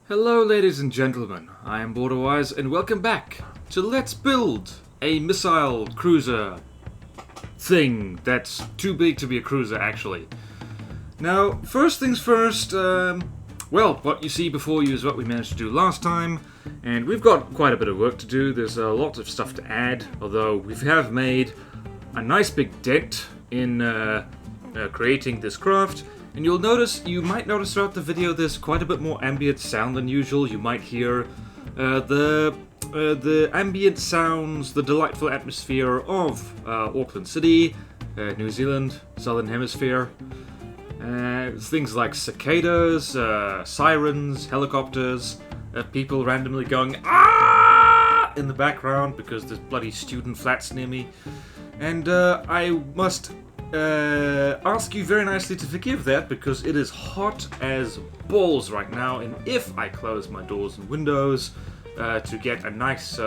Hello ladies and gentlemen, I am BorderWise and welcome back to Let's Build a Missile Cruiser thing that's too big to be a cruiser actually. Now, first things first, well, what you see before you is what we managed to do last time, and we've got quite a bit of work to do. There's a lot of stuff to add, although we have made a nice big dent in creating this craft. And you might notice throughout the video there's quite a bit more ambient sound than usual. You might hear the ambient sounds, the delightful atmosphere of Auckland City, New Zealand, Southern Hemisphere. Things like cicadas, sirens, helicopters, people randomly going "Ah!" in the background because there's bloody student flats near me. And I must ask you very nicely to forgive that because it is hot as balls right now, and if I close my doors and windows to get a nice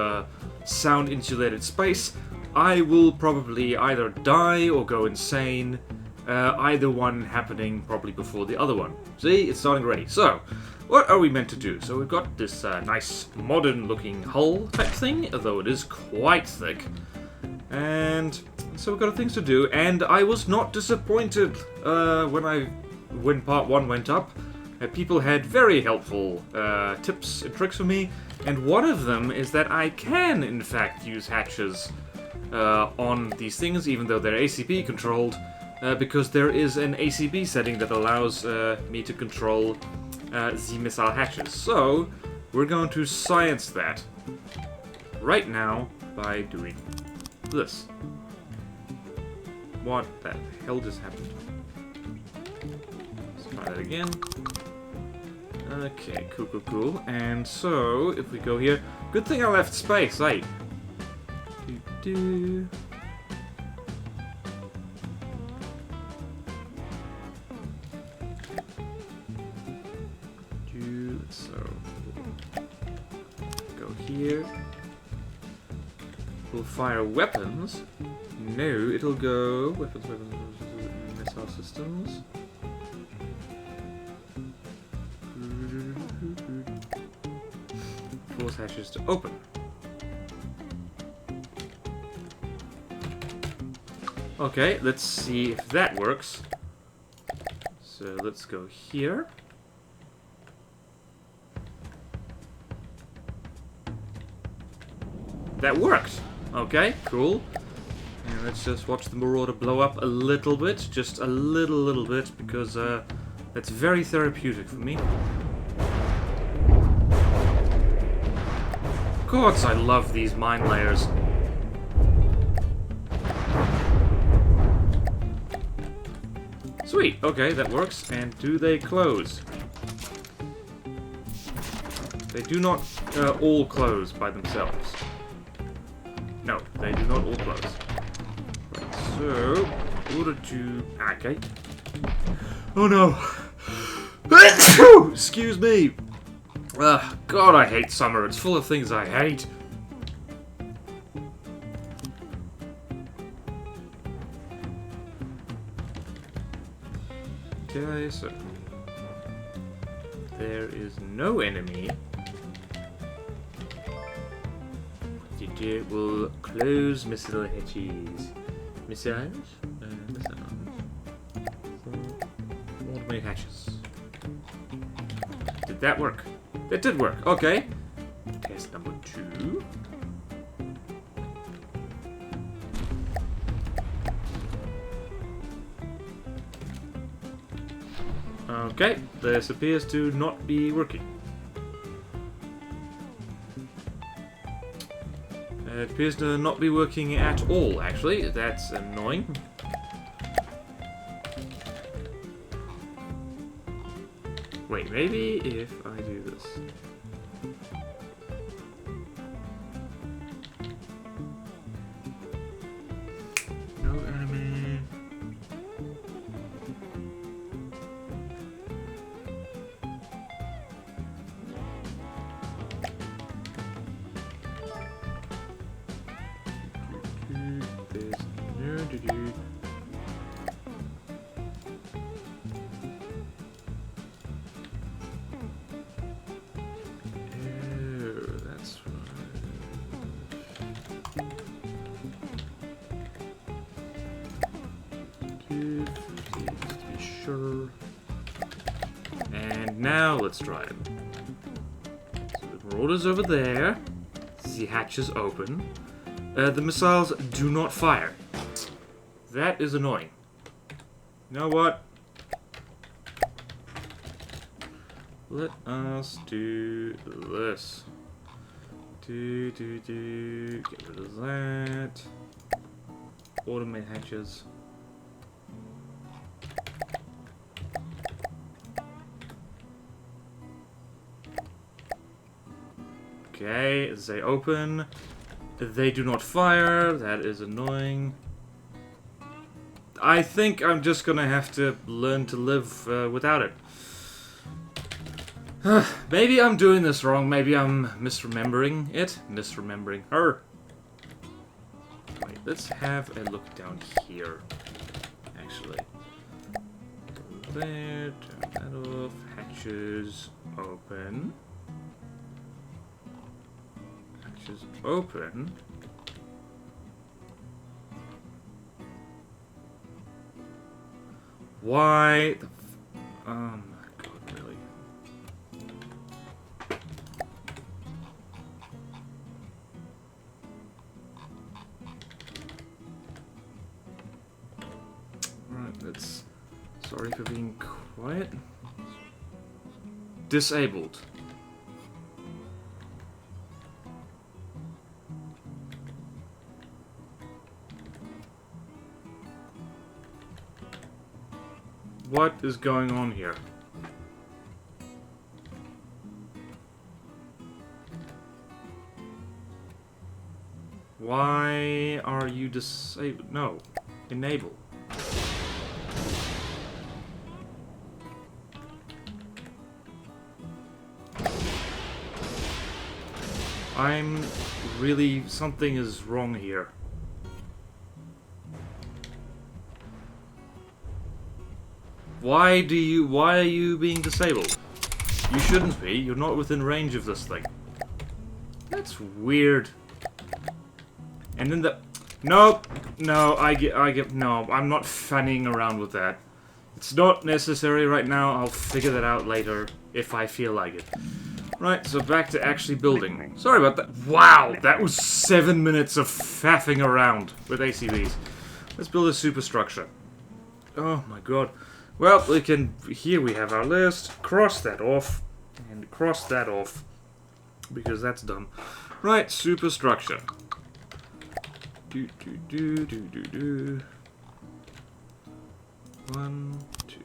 sound insulated space, I will probably either die or go insane, either one happening probably before the other one. See, it's starting already. So, what are we meant to do? So we've got this nice modern looking hull type thing, although it is quite thick. And so we've got things to do, and I was not disappointed when part 1 went up. People had very helpful tips and tricks for me, and one of them is that I can in fact use hatches on these things, even though they're ACB controlled, because there is an ACB setting that allows me to control the missile hatches. So we're going to science that right now by doing this. What the hell just happened? Let's try that again. Okay, cool. And so, if we go here... Good thing I left space, eh? So, go here. We'll fire weapons. No, it'll go weapons, missile systems. Force hatches to open. Okay, let's see if that works. So let's go here. That worked! Okay, cool. And let's just watch the Marauder blow up a little bit. Just a little bit, because that's very therapeutic for me. Gods, I love these mine layers. Sweet, okay, that works. And do they close? They do not all close by themselves. No, they do not all close. Right, so, in order to... Okay. Oh no! Excuse me! God, I hate summer. It's full of things I hate. Okay, so... There is no enemy. It will close missile hatches. Missiles? Missiles. Automated hatches. Did that work? That did work. Okay. Test number 2. Okay. This appears to not be working. It appears to not be working at all, actually. That's annoying. Wait, maybe if I do this. No enemy. now let's try it. So the Marauders over there. The hatches open. The missiles do not fire. That is annoying. You know what? Let us do this. Get rid of that. Automate hatches. Okay, they open. They do not fire. That is annoying. I think I'm just gonna have to learn to live without it. Maybe I'm doing this wrong. Maybe I'm misremembering it. Misremembering her. Wait, let's have a look down here. Actually. Go there, turn that off. Hatches open. Hatches open. Why the oh my god, really? Alright, let's... Sorry for being quiet. Disabled. What is going on here? Why are you disabled? No. Enable. I'm really... Something is wrong here. Why are you being disabled? You shouldn't be. You're not within range of this thing. That's weird. And then the... Nope. No, no, I'm not fanning around with that. It's not necessary right now. I'll figure that out later if I feel like it. Right, so back to actually building. Sorry about that. Wow, that was 7 minutes of faffing around with ACBs. Let's build a superstructure. Oh my god. Well, we can... Here we have our list. Cross that off. And cross that off. Because that's done. Right, superstructure. Do. 1, 2.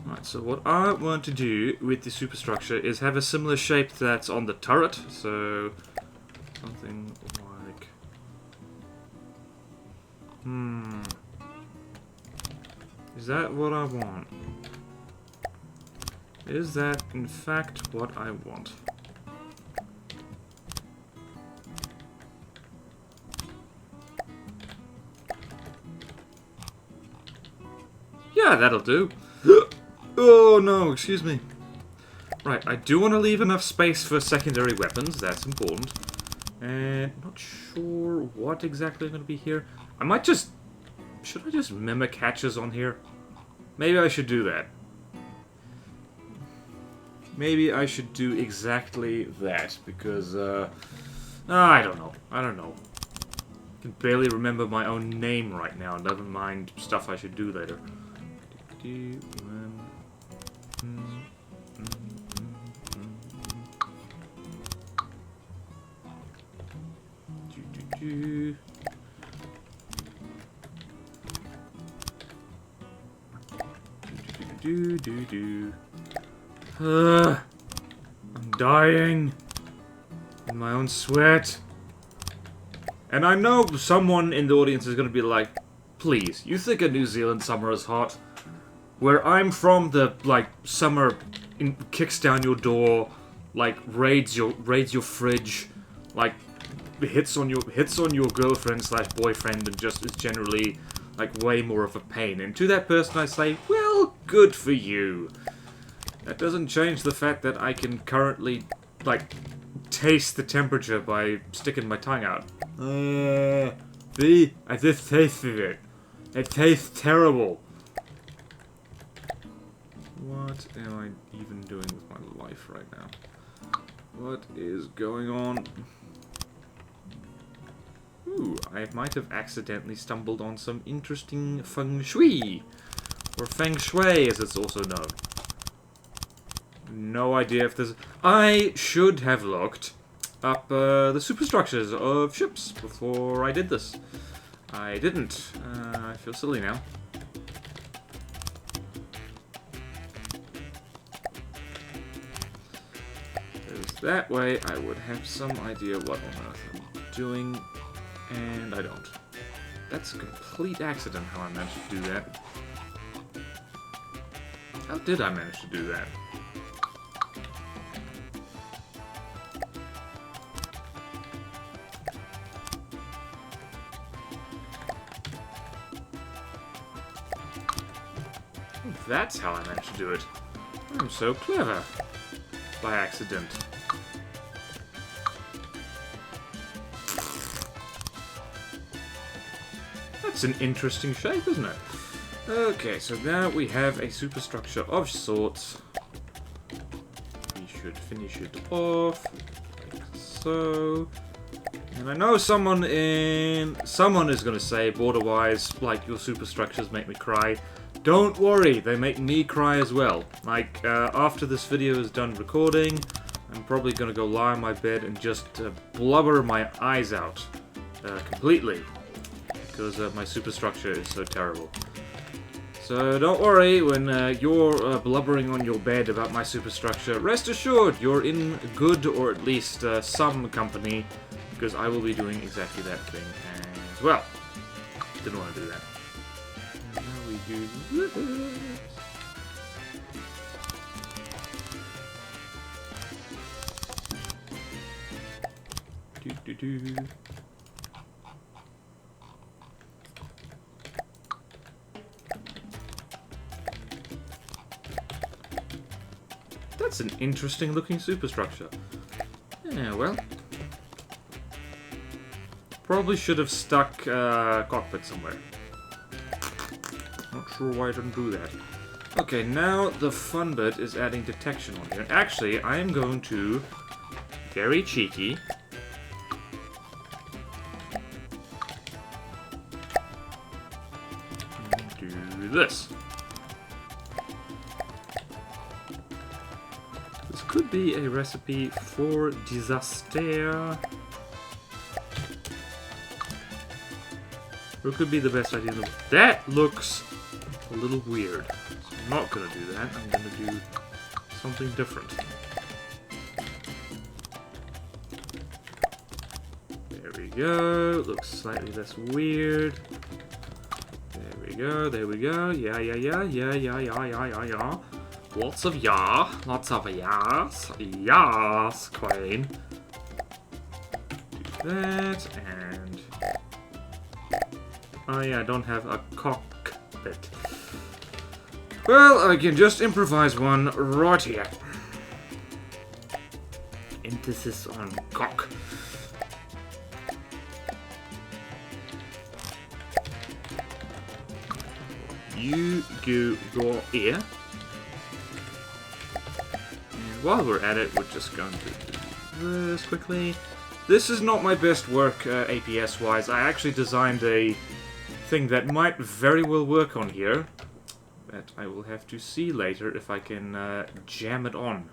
Right, so what I want to do with the superstructure is have a similar shape that's on the turret. So, something like... Is that what I want? Is that, in fact, what I want? Yeah, that'll do. Oh, no, excuse me. Right, I do want to leave enough space for secondary weapons. That's important. And not sure what exactly I'm going to be here. I might just... Should I just mimic hatches on here? Maybe I should do that. Maybe I should do exactly that, because, I don't know. I don't know. I can barely remember my own name right now, never mind stuff I should do later. I'm dying in my own sweat. And I know someone in the audience is going to be like, please, you think a New Zealand summer is hot? Where I'm from, the, like, summer kicks down your door, like, raids your fridge, like, hits on your girlfriend slash boyfriend, and just is generally, like, way more of a pain. And to that person I say, well, good for you. That doesn't change the fact that I can currently, like, taste the temperature by sticking my tongue out. B, I just tasted it. It tastes terrible. What am I even doing with my life right now? What is going on? Ooh, I might have accidentally stumbled on some interesting feng shui. Or feng shui, as it's also known. No idea if there's... I should have looked up the superstructures of ships before I did this. I didn't. I feel silly now. Because that way I would have some idea what on earth I'm doing, and I don't. That's a complete accident how I managed to do that. How did I manage to do that? That's how I managed to do it. I'm so clever. By accident. That's an interesting shape, isn't it? Okay, so now we have a superstructure of sorts. We should finish it off, like so. And I know someone is going to say, BorderWise, like, your superstructures make me cry. Don't worry, they make me cry as well. Like, after this video is done recording, I'm probably going to go lie on my bed and just blubber my eyes out completely. Because my superstructure is so terrible. So don't worry when you're blubbering on your bed about my superstructure. Rest assured, you're in good, or at least some company, because I will be doing exactly that thing as well. Didn't want to do that. And now we do this. Do. That's an interesting looking superstructure. Yeah, well. Probably should have stuck cockpit somewhere. Not sure why I didn't do that. Okay, now the fun bit is adding detection on here. And actually, I am going to, very cheeky, do this. This could be a recipe for disaster. Or it could be the best idea in the world. That looks a little weird. So I'm not going to do that. I'm going to do something different. There we go. Looks slightly less weird. There we go. There we go. Yeah. Lots of yeah. Lots of yes. Yes, Queen. Do that, and... oh yeah, I don't have a cockpit. Well, I can just improvise one right here. Emphasis on cock. You go here. And while we're at it, we're just going to do this quickly. This is not my best work APS-wise. I actually designed a thing that might very well work on here. That I will have to see later if I can jam it on.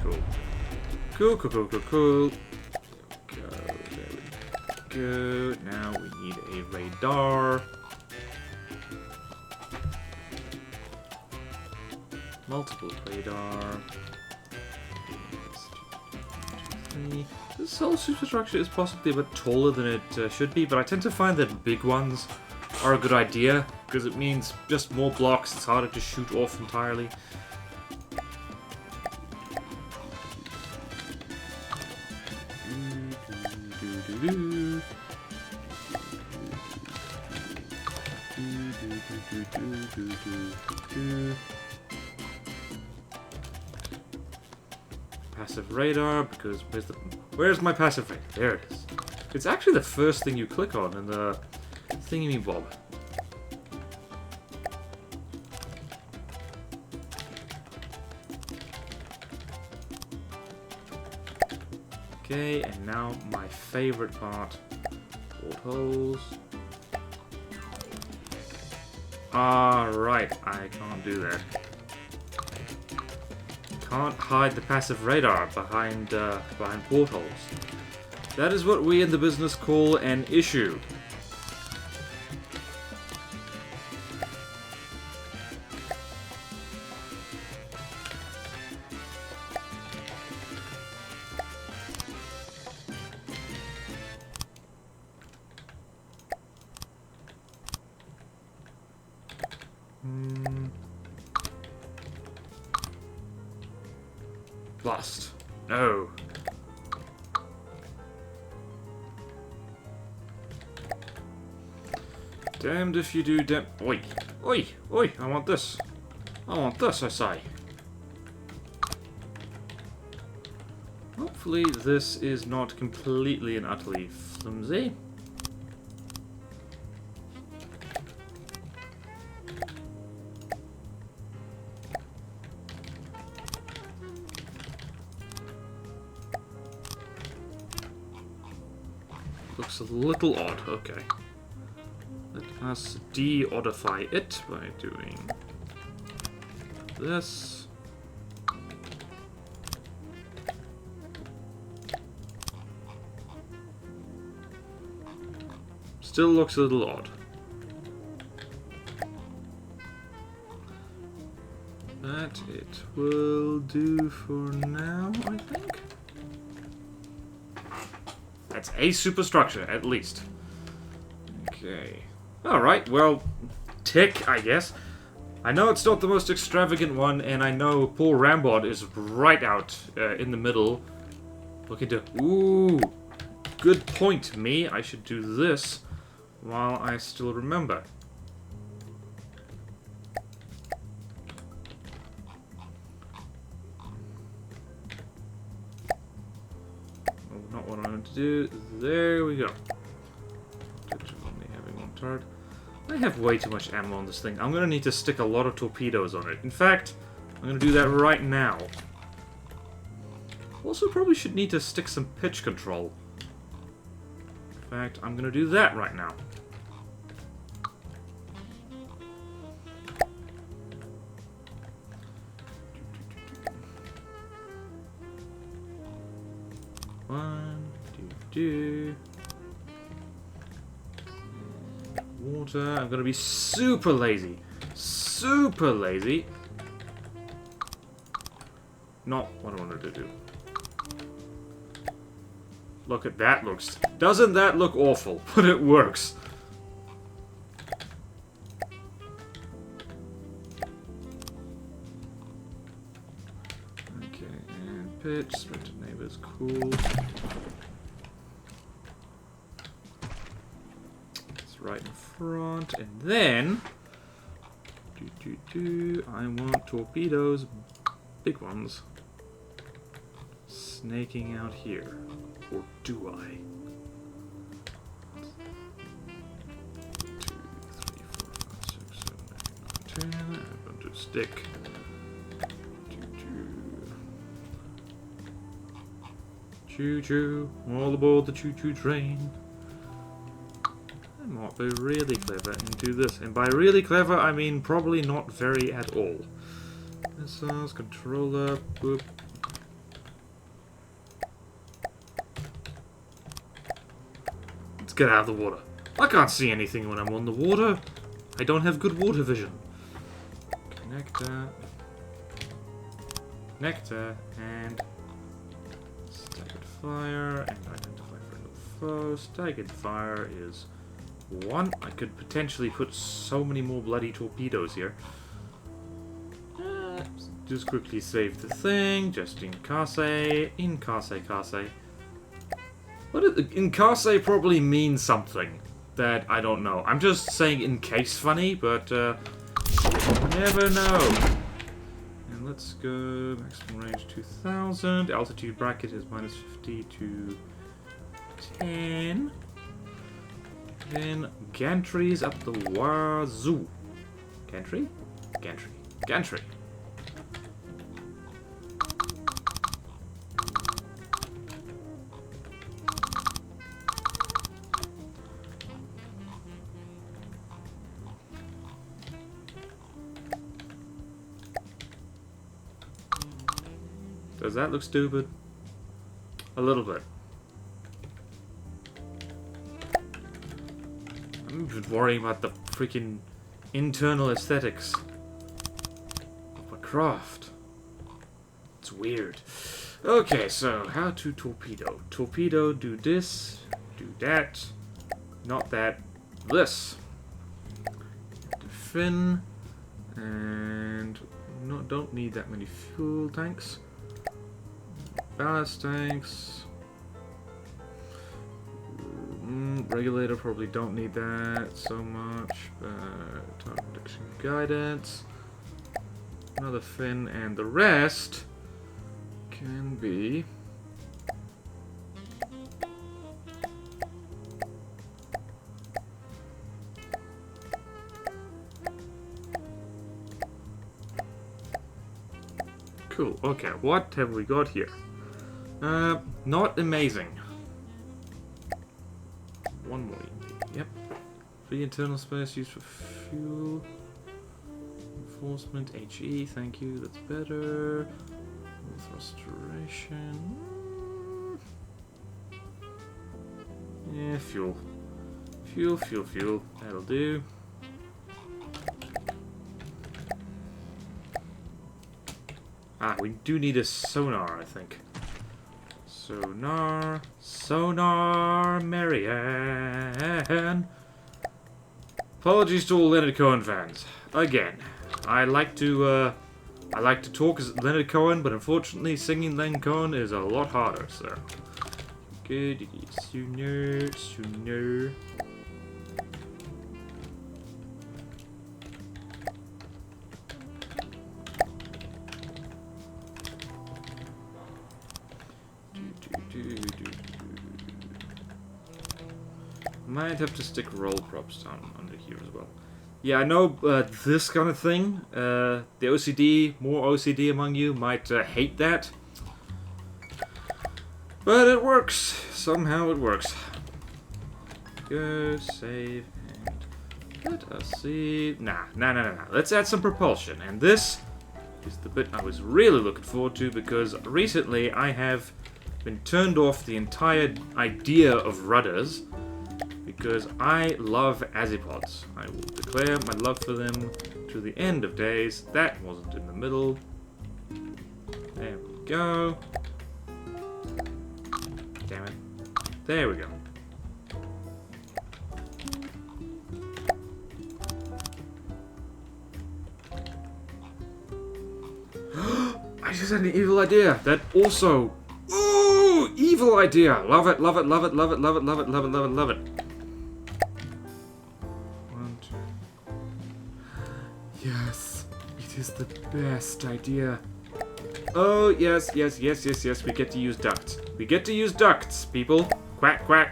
Cool. There we go. Now we need a radar. Multiple radar. This whole superstructure is possibly a bit taller than it should be, but I tend to find that big ones are a good idea, because it means just more blocks, it's harder to shoot off entirely. passive radar, because where's my passive radar? There it is. It's actually the first thing you click on in the thingy-bob. Okay, and now my favorite part. Portholes. Right, I can't do that. Can't hide the passive radar behind portholes. That is what we in the business call an issue. Blast. No. Damned if you do, damn. Oi! Oi! Oi! I want this. I want this, I say. Hopefully this is not completely and utterly flimsy. Looks a little odd, okay. Let us de-oddify it by doing this. Still looks a little odd. That it will do for now, I think. That's a superstructure, at least. Okay. Alright, well, tick, I guess. I know it's not the most extravagant one, and I know poor Rambod is right out in the middle. Looking to... Ooh! Good point, me. I should do this while I still remember. Not what I want to do. There we go. Only having one turret. I have way too much ammo on this thing. I'm gonna need to stick a lot of torpedoes on it. In fact, I'm gonna do that right now. Also, probably should need to stick some pitch control. In fact, I'm gonna do that right now. One, two. Water. I'm gonna be super lazy. Super lazy. Not what I wanted to do. Look at that. Doesn't that look awful? But it works. Okay, and pitch. Sprint to neighbors. Cool. Right in front, and then I want torpedoes, big ones, snaking out here, or do I? 1, 2, 3, 4, 5, 6, 7, 8, 9, 10. I'm going to stick. Choo choo, all aboard the choo choo train. I might be really clever and do this. And by really clever, I mean probably not very at all. Missiles, controller, boop. Let's get out of the water. I can't see anything when I'm on the water. I don't have good water vision. Connector. Connector, and staggered fire, and identify friendly foe. Staggered fire is 1. I could potentially put so many more bloody torpedoes here. Just quickly save the thing, just in case. In case. In case probably means something that I don't know. I'm just saying in case funny, but you never know. And let's go maximum range 2000. Altitude bracket is -50 to 10. Then gantries up the wazoo. Gantry? Gantry. Gantry. Does that look stupid? A little bit. I'm just worrying about the freaking internal aesthetics of my craft. It's weird. Okay, so how to torpedo. Torpedo, do this, do that, not that, this. The fin, and no, don't need that many fuel tanks. Ballast tanks. Regulator, probably don't need that so much. Target prediction guidance. Another fin, and the rest can be cool. Okay, what have we got here? Not amazing. One more. Yep. Free internal space used for fuel. Enforcement, HE, thank you, that's better. With restoration. Yeah, fuel. Fuel. That'll do. Ah, we do need a sonar, I think. Sonar, Marianne. Apologies to all Leonard Cohen fans. Again, I like to talk as Leonard Cohen, but unfortunately, singing Leonard Cohen is a lot harder. So, good, sooner. Might have to stick roll props down under here as well. Yeah, I know this kind of thing. The OCD, more OCD among you might hate that. But it works. Somehow it works. Go, save, and let us see. Nah. Let's add some propulsion. And this is the bit I was really looking forward to, because recently I have been turned off the entire idea of rudders. Because I love Azipods. I will declare my love for them to the end of days. That wasn't in the middle. There we go. Damn it. There we go. I just had an evil idea. That also... Ooh! Evil idea! Love it. Yes, it is the best idea. Oh, yes. We get to use ducts. We get to use ducts, people. Quack, quack.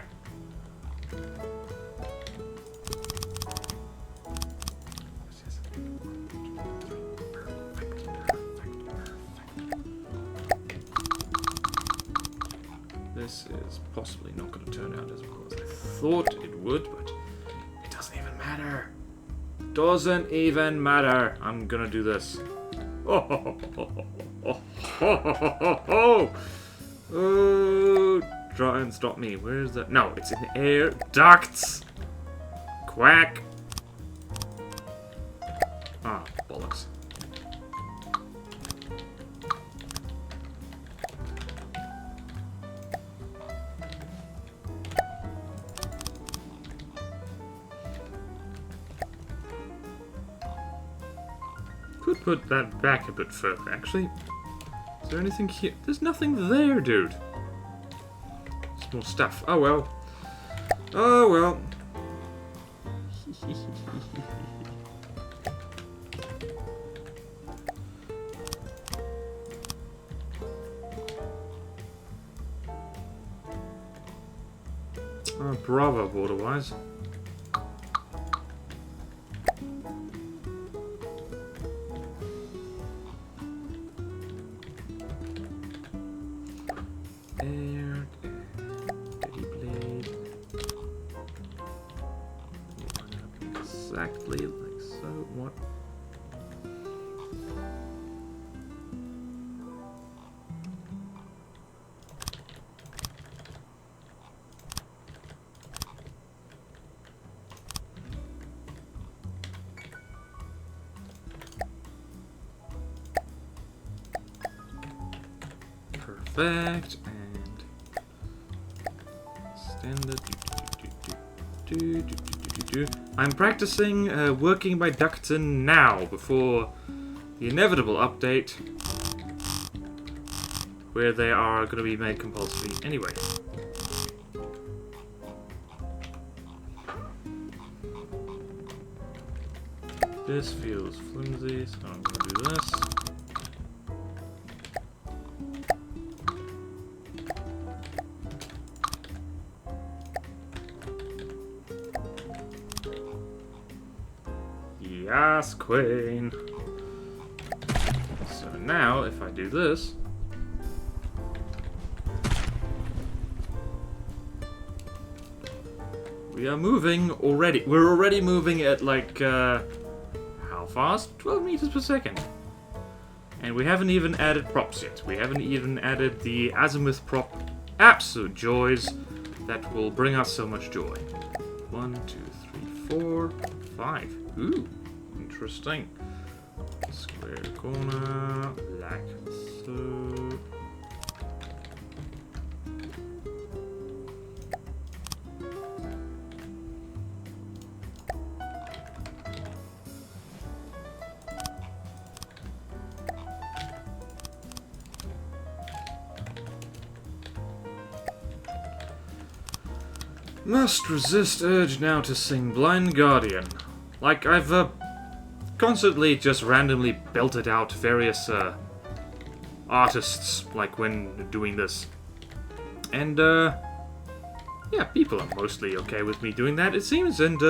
This is possibly not going to turn out as well as I thought it would, but it doesn't even matter. Doesn't even matter. I'm gonna do this. Oh, try and stop me. Where's that? No, it's in the air. Ducts. Quack. Ah, bollocks. Could put that back a bit further, actually. Is there anything here? There's nothing there, dude. There's more stuff. Oh well. Oh well. Bravo, BorderWise. Air, Deley blade. Line up exactly like so. What? Perfect, and standard. I'm practicing working my ductin now before the inevitable update where they are going to be made compulsory anyway. This feels flimsy, so I'm going to do this. Yes, Queen. So now, if I do this, we are moving already. We're already moving at like, how fast? 12 meters per second. And we haven't even added props yet. We haven't even added the azimuth prop. Absolute joys that will bring us so much joy. 1, 2, 3, 4, 5. Ooh. Interesting. Square corner, like so. Must resist urge now to sing Blind Guardian. Like I've constantly just randomly belted out various artists, like when doing this. And yeah, people are mostly okay with me doing that, it seems, and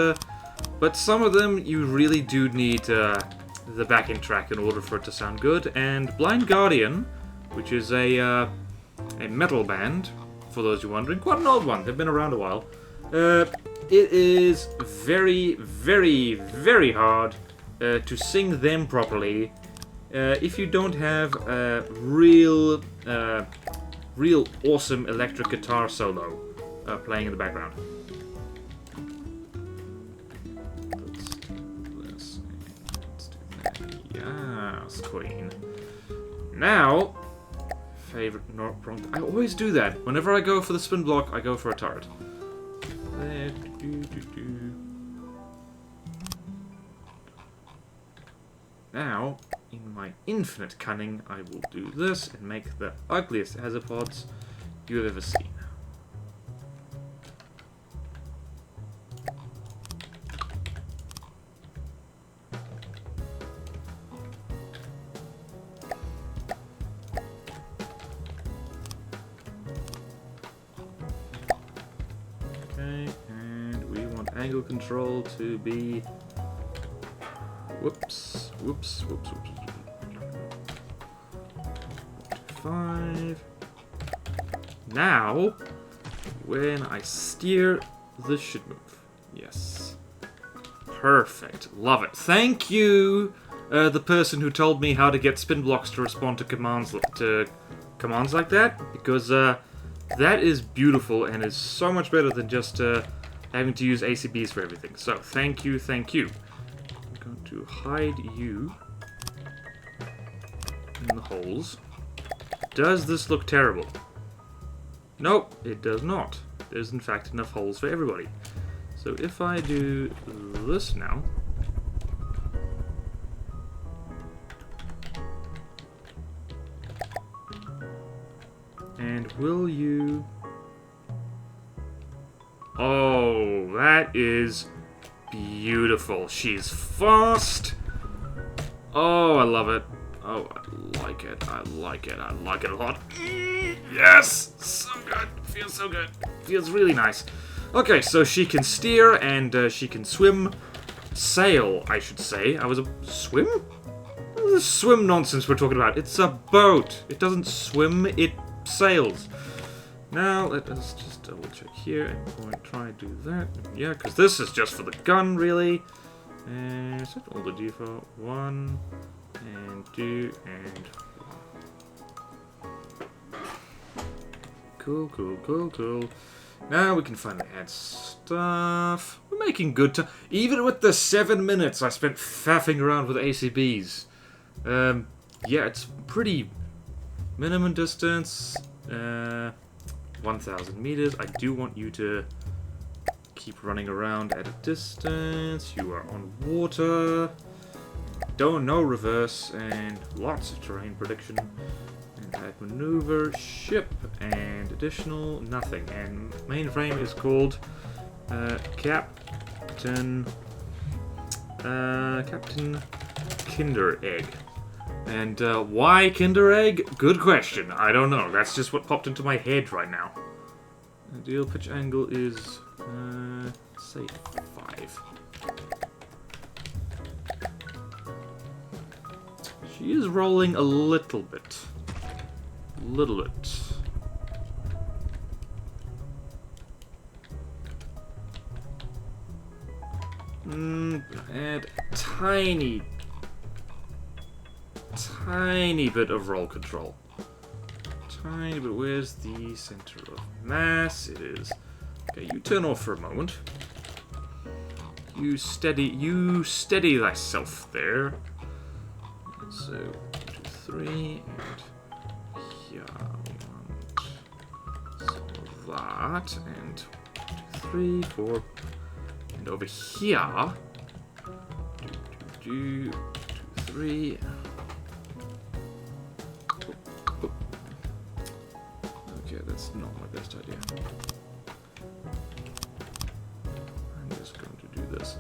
but some of them you really do need the backing track in order for it to sound good, and Blind Guardian, which is a metal band, for those who are wondering, quite an old one, they've been around a while. It is very, very, very hard to sing them properly if you don't have a real awesome electric guitar solo playing in the background. Let's do this. Let's do that. Yes, Queen. Now, favorite not prompt. I always do that. Whenever I go for the spin block, I go for a turret. There. Now, in my infinite cunning, I will do this and make the ugliest azipods you have ever seen. Okay, and we want angle control to be... Whoops. 5. Now, when I steer, this should move. Yes. Perfect. Love it. Thank you, the person who told me how to get spin blocks to respond to commands like that, because that is beautiful and is so much better than just having to use ACBs for everything. So, thank you, thank you. I'm going to hide you in the holes. Does this look terrible? Nope, it does not. There's in fact enough holes for everybody. So if I do this now, and will you... Oh, that is beautiful. She's fast. Oh, I love it. Oh, I like it. I like it. I like it a lot. Yes! So good. Feels so good. Feels really nice. Okay, so she can steer and she can swim. Sail, I should say. I was a... Swim? What is this swim nonsense we're talking about? It's a boat. It doesn't swim, it sails. Now, let us just double check here and go and try and do that. Yeah, because this is just for the gun, really. And is that all the default? 1, and 2, and 1. Cool, cool, cool, cool. Now we can finally add stuff. We're making good time. Even with the 7 minutes I spent faffing around with ACBs. Yeah, it's pretty minimum distance. 1,000 meters. I do want you to keep running around at a distance. You are on water. No reverse, and lots of terrain prediction. And add maneuver, ship, and additional nothing. And mainframe is called Captain Kinder Egg. And why Kinder Egg? Good question. I don't know. That's just what popped into my head right now. Ideal pitch angle is, say 5. She is rolling a little bit. Add tiny bit of roll control. Tiny bit. Where's the center of mass? It is. Okay, you turn off for a moment. You steady thyself there. So 1, 2, 3, and here some of that, and 1, 2, 3, 4, and over here. 2, 3. Okay, that's not my best idea. I'm just going to do this.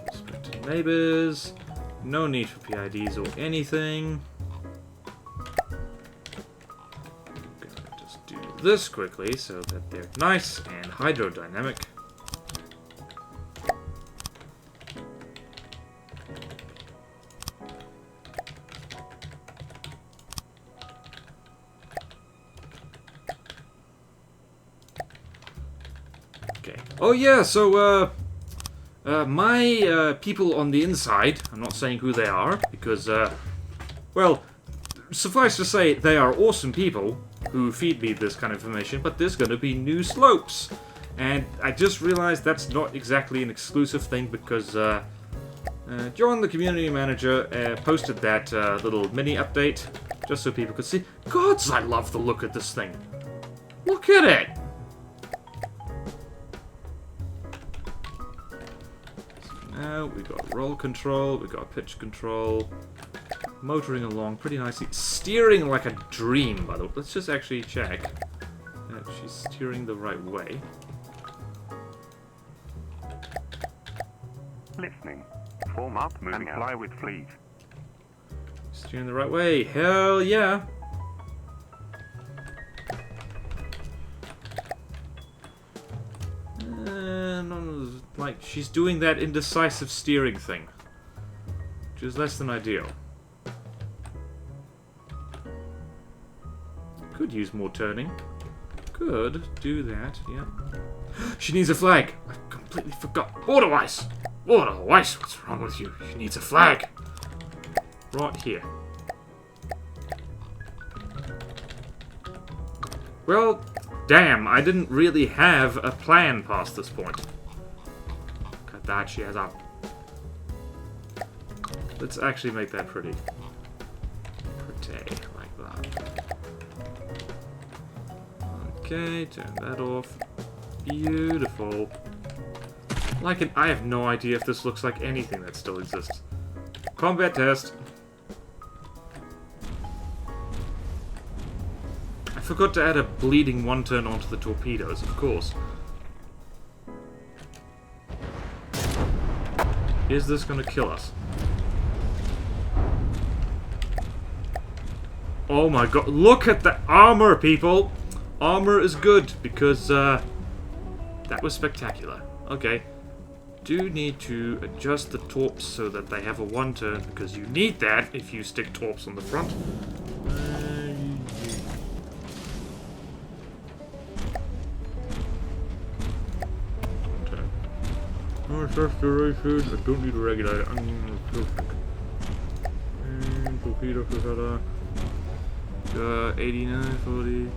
Respected neighbors. No need for PIDs or anything. Gonna just do this quickly so that they're nice and hydrodynamic. Oh yeah, so my people on the inside, I'm not saying who they are, because, well, suffice to say, they are awesome people who feed me this kind of information, but there's going to be new slopes. And I just realized that's not exactly an exclusive thing, because John, the community manager, posted that little mini update, just so people could see. Gods, I love the look of this thing. Look at it! Now we got roll control, we got pitch control, motoring along pretty nicely, steering like a dream, by the way. Let's just actually check that she's steering the right way. Listening. Form up, moving and fly with fleet. Steering the right way, hell yeah! Like, she's doing that indecisive steering thing, which is less than ideal. Could use more turning. Could do that, yeah. She needs a flag! I completely forgot. BorderWise! BorderWise, what's wrong with you? She needs a flag! Right here. Well, damn, I didn't really have a plan past this point. That she has up. Let's actually make that pretty. Pretty, like that. Okay, turn that off. Beautiful. I have no idea if this looks like anything that still exists. Combat test. I forgot to add a bleeding one turn onto the torpedoes, of course. Is this gonna kill us? Oh my god, look at the armor, people! Armor is good, because, that was spectacular. Okay. Do need to adjust the torps so that they have a one turn, because you need that if you stick torps on the front. Restoration. I don't need a regulator. And torpedo propeller. 89, 40.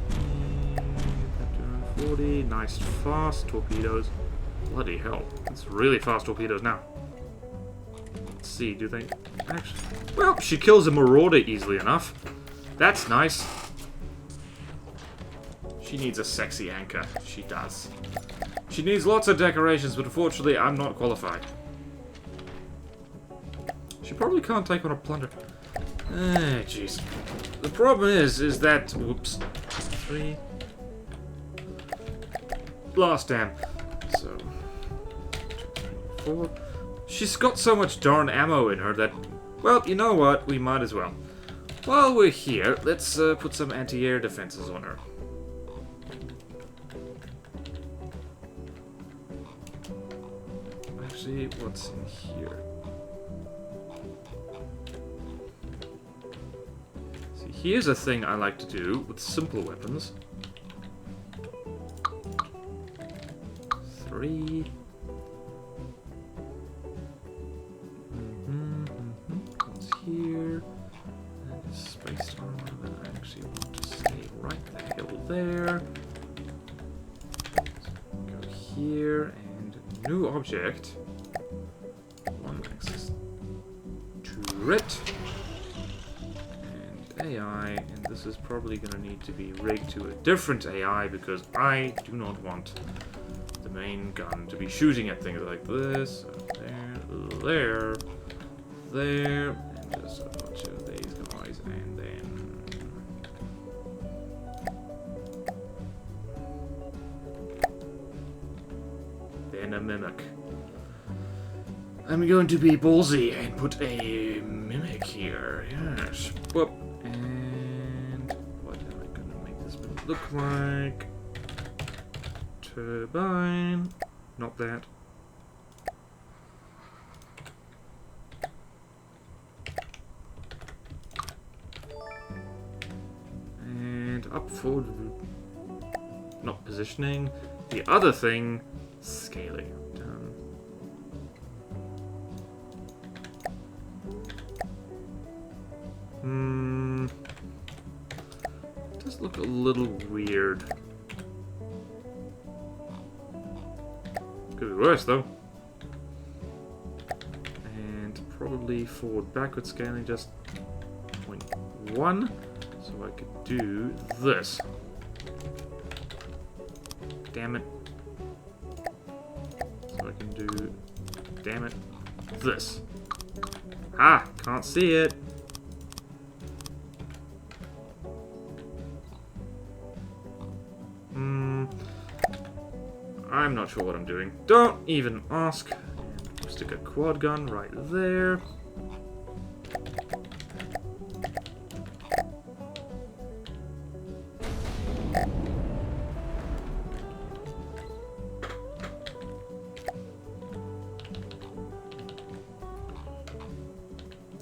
40. Nice fast torpedoes. Bloody hell. That's really fast torpedoes now. Let's see, do they actually... Well, she kills a Marauder easily enough. That's nice. She needs a sexy anchor. She does. She needs lots of decorations, but unfortunately, I'm not qualified. She probably can't take on a plunder. Ah, jeez. The problem is that... Whoops. 3. Last damn. So... 2, 3, 4. She's got so much darn ammo in her that... Well, you know what? We might as well. While we're here, let's put some anti-air defenses on her. Actually, what's in here? See, here's a thing I like to do with simple weapons. 3. What's here? That is space armor that I actually want to stay right the hell there. Go here and new object. One axis turret. And AI, and this is probably going to need to be rigged to a different AI because I do not want the main gun to be shooting at things like this. There, and just a bunch of these guys, and then a mimic. I'm going to be ballsy and put a mimic here. Yes. Whoop. And what am I going to make this mimic look like? Turbine. Not that. And up forward. Not positioning. The other thing, scaling. Done. It does look a little weird. Could be worse though. And probably forward backward scaling just 0.1. So I could do this. Damn it. So I can do, damn it, this. Ah, can't see it. I'm not sure what I'm doing. Don't even ask. And stick a quad gun right there.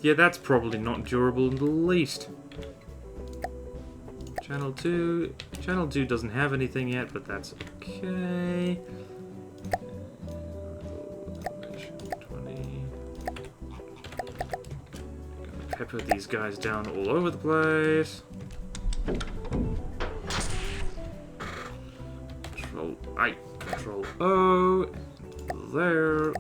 Yeah, that's probably not durable in the least. Channel 2. Channel 2 doesn't have anything yet, but that's okay. 20. Gonna pepper these guys down all over the place. Control I, Control O. There.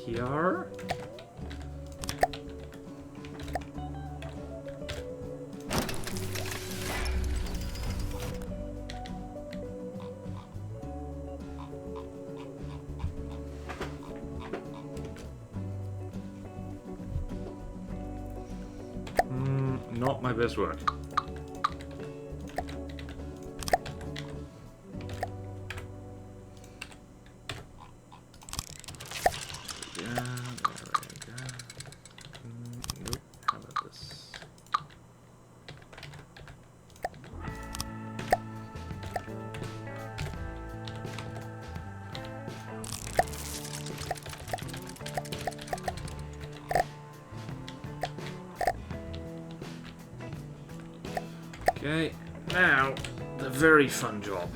Here. not my best work. Okay, now, the very fun job.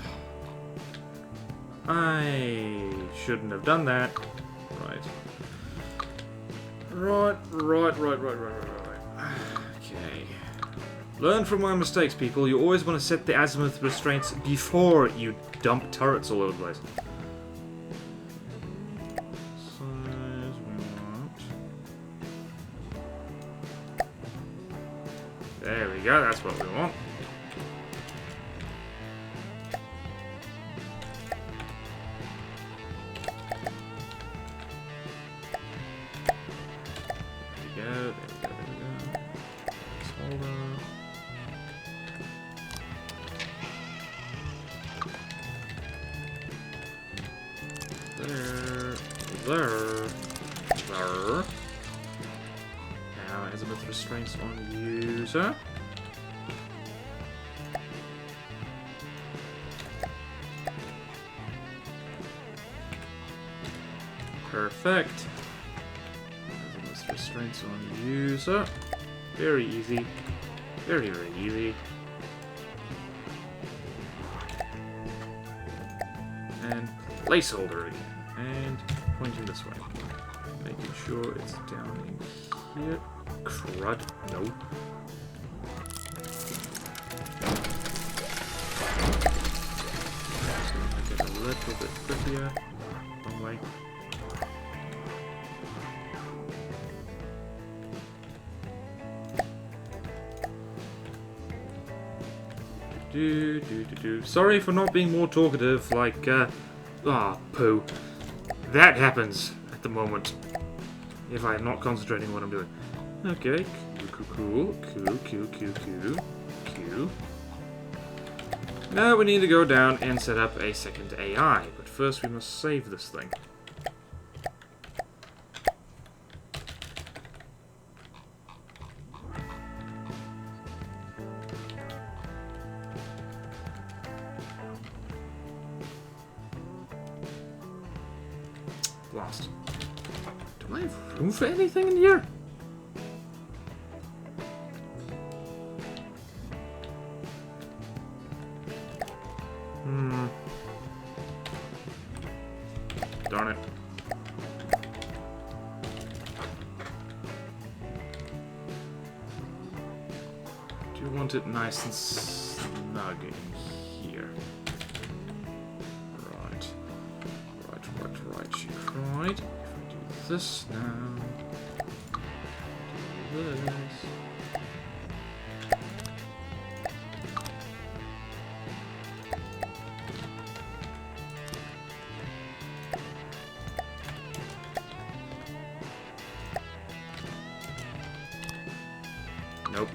I shouldn't have done that. Right. Right. Okay. Learn from my mistakes, people. You always want to set the azimuth restraints before you dump turrets all over the place. Size we want. There we go, that's what we want. There. Now, azimuth restraints on user. Perfect. Azimuth restraints on user. Very easy. Very, very easy. And placeholder again. And pointing this way. Making sure it's down in here. Crud. No. So make it a little bit prettier. Wrong way. Sorry for not being more talkative, like, poo. That happens at the moment. If I'm not concentrating on what I'm doing. Okay, cool. Now we need to go down and set up a second AI, but first we must save this thing. Lost. Do I have room for anything in here? Darn it. Do you want it nice and snug in here? Right. She cried. If I do this now. Do this. Nope.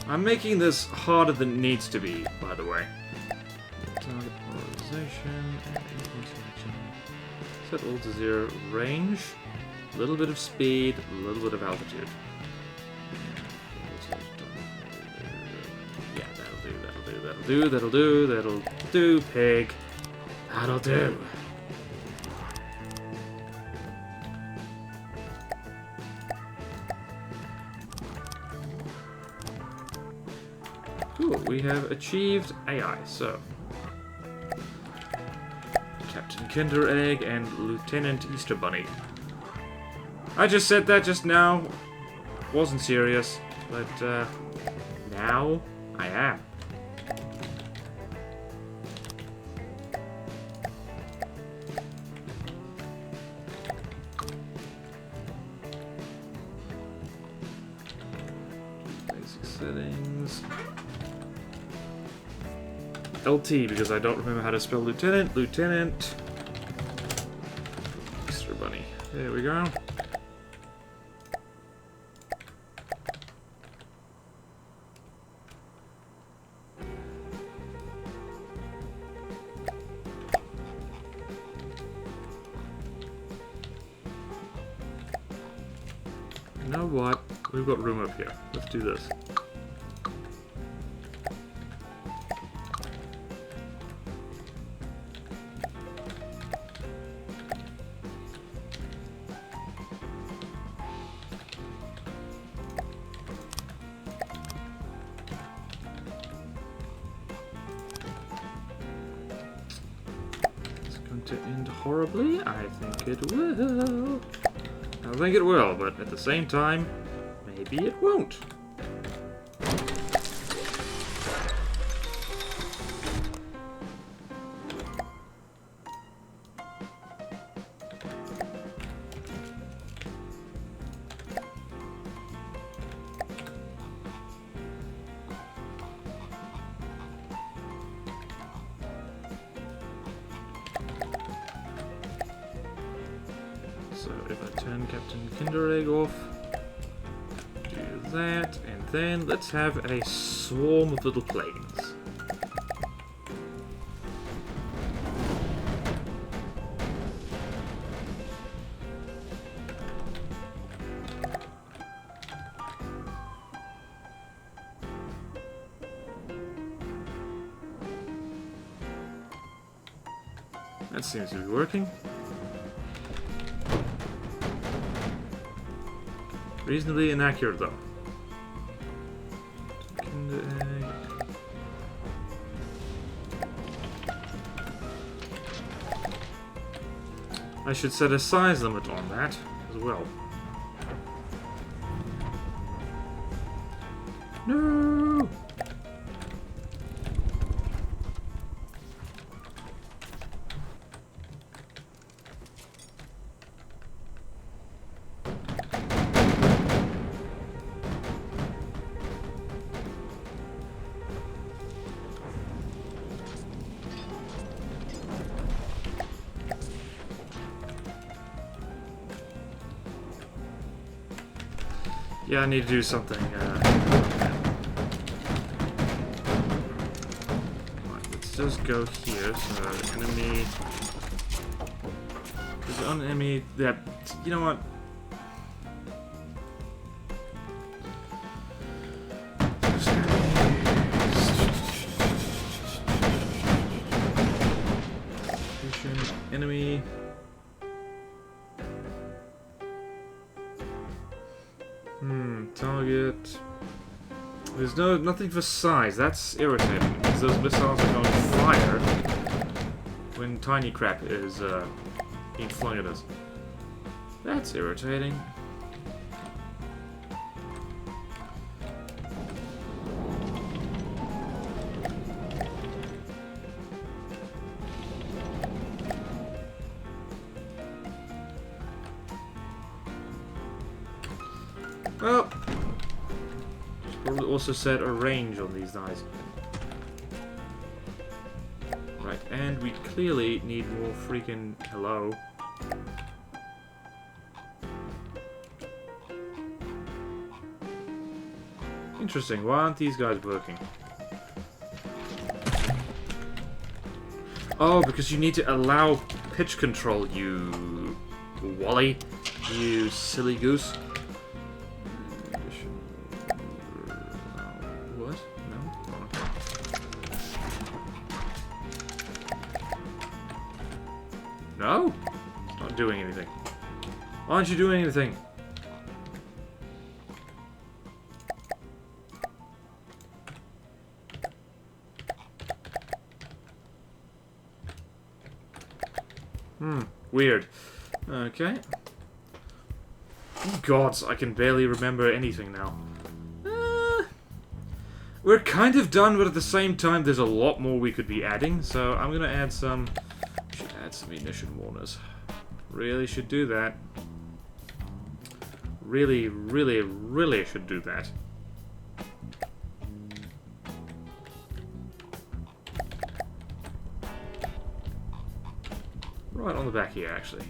I'm making this harder than it needs to be, by the way. Target polarization and influence selection. Set all to 0. Range, a little bit of speed, a little bit of altitude. Yeah, that'll do, pig. That'll do. Cool, we have achieved AI, so... Captain Kinder Egg and Lieutenant Easter Bunny. I just said that just now. Wasn't serious, but, now I am. Basic settings. LT, because I don't remember how to spell lieutenant. Lieutenant. There we go. You know what? We've got room up here. Let's do this. To end horribly? I think it will. I think it will, but at the same time, maybe it won't. So if I turn Captain Kinderegg off, do that, and then let's have a swarm of little planes. That seems to be working. Reasonably inaccurate, though. I should set a size limit on that as well. No! Yeah, I need to do something. Right, let's just go here. So, enemy. There's an enemy that. You know what? Enemy. Target. There's nothing for size. That's irritating because those missiles are going to fire when tiny crap is being flung at us. That's irritating. Well, probably also set a range on these guys. Right, and we clearly need more freaking hello. Interesting, why aren't these guys working? Oh, because you need to allow pitch control, you Wally, you silly goose. No? It's not doing anything. Why aren't you doing anything? Weird. Okay. Oh, gods, I can barely remember anything now. We're kind of done, but at the same time, there's a lot more we could be adding, so I'm gonna add some... Should add some munition warners. Really should do that. Really, really, really should do that. Right on the back here, actually.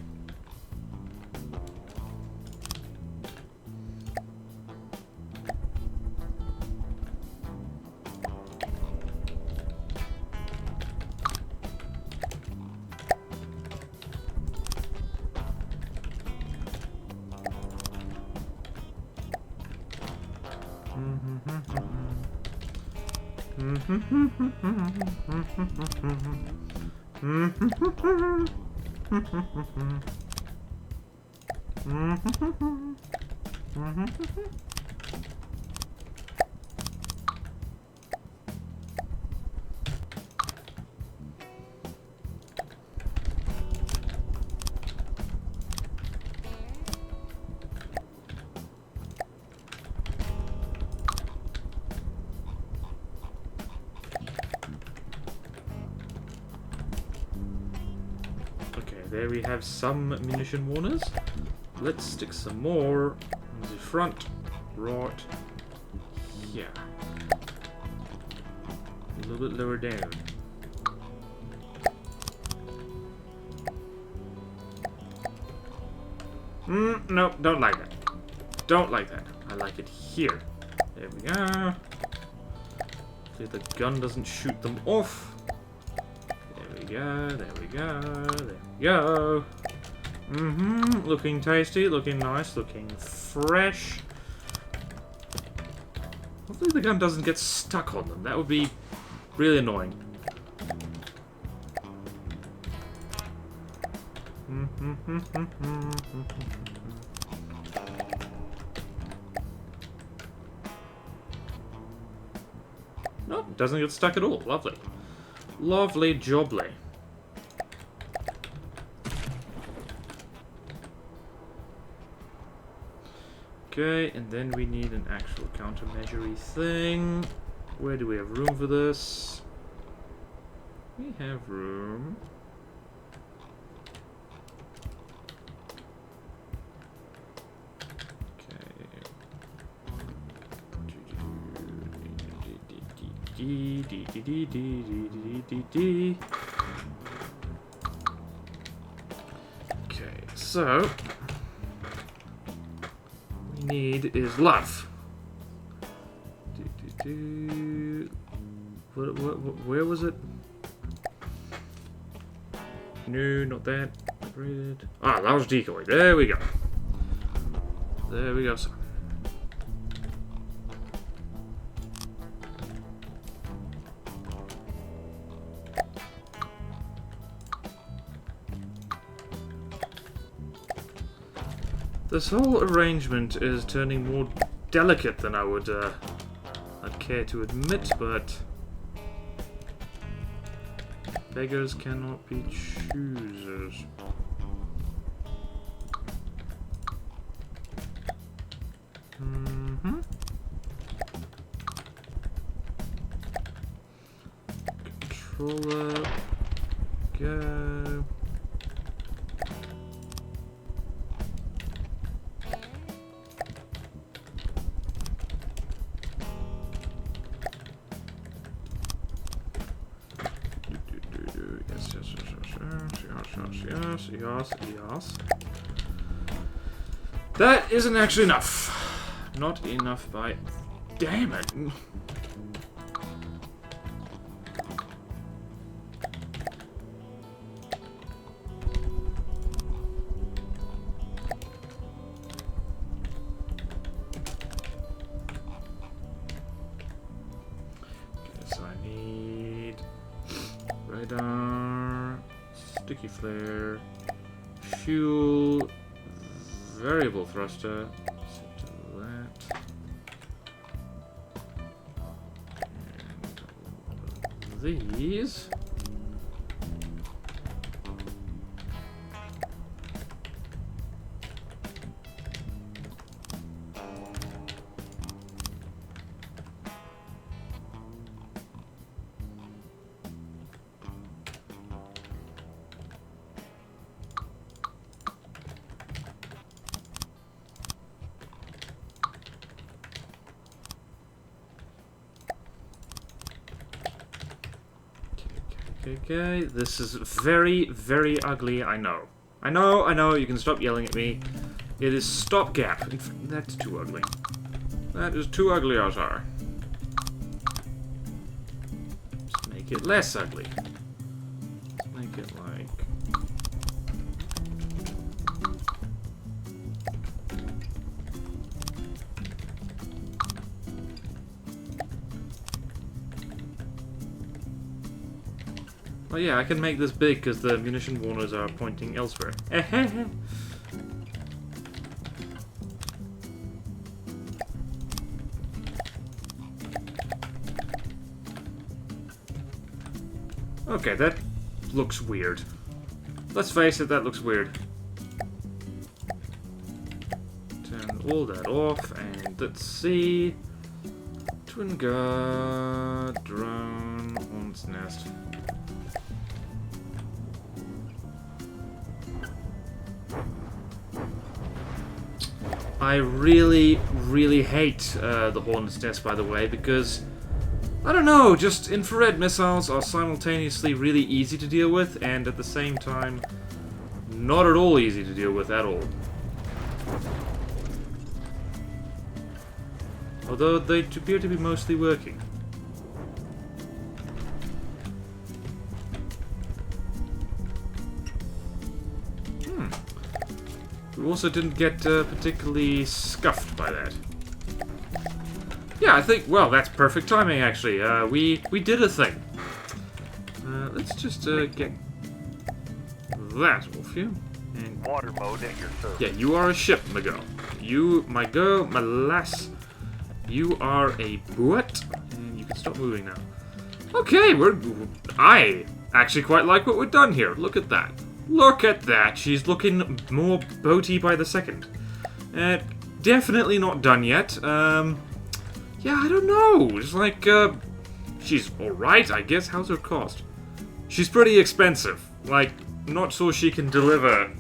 There we have some munition warners. Let's stick some more in the front, right here. A little bit lower down. No, don't like that. Don't like that. I like it here. There we go. So the gun doesn't shoot them off. There we go, there we go, there we go. Looking tasty, looking nice, looking fresh. Hopefully the gun doesn't get stuck on them. That would be really annoying. No, it doesn't get stuck at all. Lovely. Lovely jobly. Okay, and then we need an actual countermeasure-y thing. Where do we have room for this? We have room. Okay, so we need is love. Where was it? No, not that. Upgraded. Ah, large decoy. There we go. There we go, sir. This whole arrangement is turning more delicate than I'd care to admit, but beggars cannot be choosers. Controller, go. Yes. That isn't actually enough. Not enough by... Damn it. Guess I need... radar... sticky flare... fuel, variable thruster, set to that, and these. Okay, this is very, very ugly, I know. I know, you can stop yelling at me. It is stopgap. That's too ugly. That is too ugly, Azar. Just make it less ugly. Let's make it like... Oh yeah, I can make this big because the munition warners are pointing elsewhere. Okay, that looks weird. Let's face it, that looks weird. Turn all that off, and let's see. Twin guard, drone, hornet's nest. I really, really hate the hornet's nest, by the way, because I don't know, just infrared missiles are simultaneously really easy to deal with, and at the same time, not at all easy to deal with at all. Although they appear to be mostly working. We also didn't get particularly scuffed by that. Yeah, I think, well, that's perfect timing, actually. We did a thing. Let's just get that off you. And Water mode at your service. yeah, you are a ship, my girl. You, my girl, my lass. You are a butt, and you can stop moving now. Okay, I actually quite like what we've done here. Look at that. Look at that. She's looking more boaty by the second. Definitely not done yet. Yeah, I don't know. It's like, she's alright, I guess. How's her cost? She's pretty expensive. Like, not so she can deliver.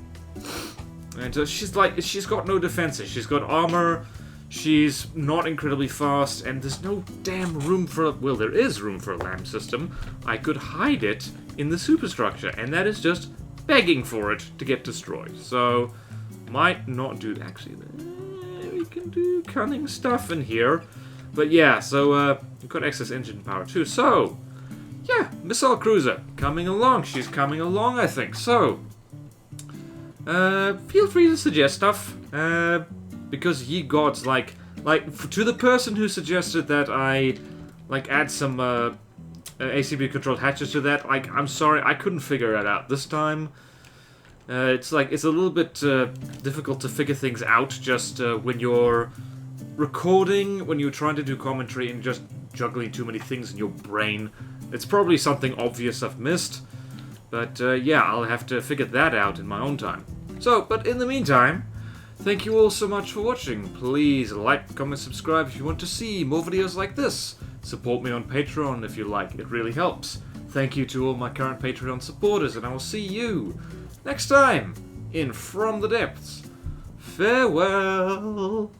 And she's got no defenses. She's got armor. She's not incredibly fast, and there's no damn room for well, there is room for a LAM system. I could hide it in the superstructure, and that is just begging for it to get destroyed. So, might not do... Actually, we can do cunning stuff in here. But yeah, so, we've got excess engine power too. So, yeah, missile cruiser coming along. She's coming along, I think. So, feel free to suggest stuff. Because ye gods, to the person who suggested that I, add some, ACB controlled hatches to that, I'm sorry, I couldn't figure it out this time. It's a little bit, difficult to figure things out just, when you're recording, when you're trying to do commentary and just juggling too many things in your brain. It's probably something obvious I've missed, but, yeah, I'll have to figure that out in my own time. So, but in the meantime... Thank you all so much for watching. Please like, comment, subscribe if you want to see more videos like this. Support me on Patreon if you like, it really helps. Thank you to all my current Patreon supporters, and I will see you next time in From the Depths. Farewell!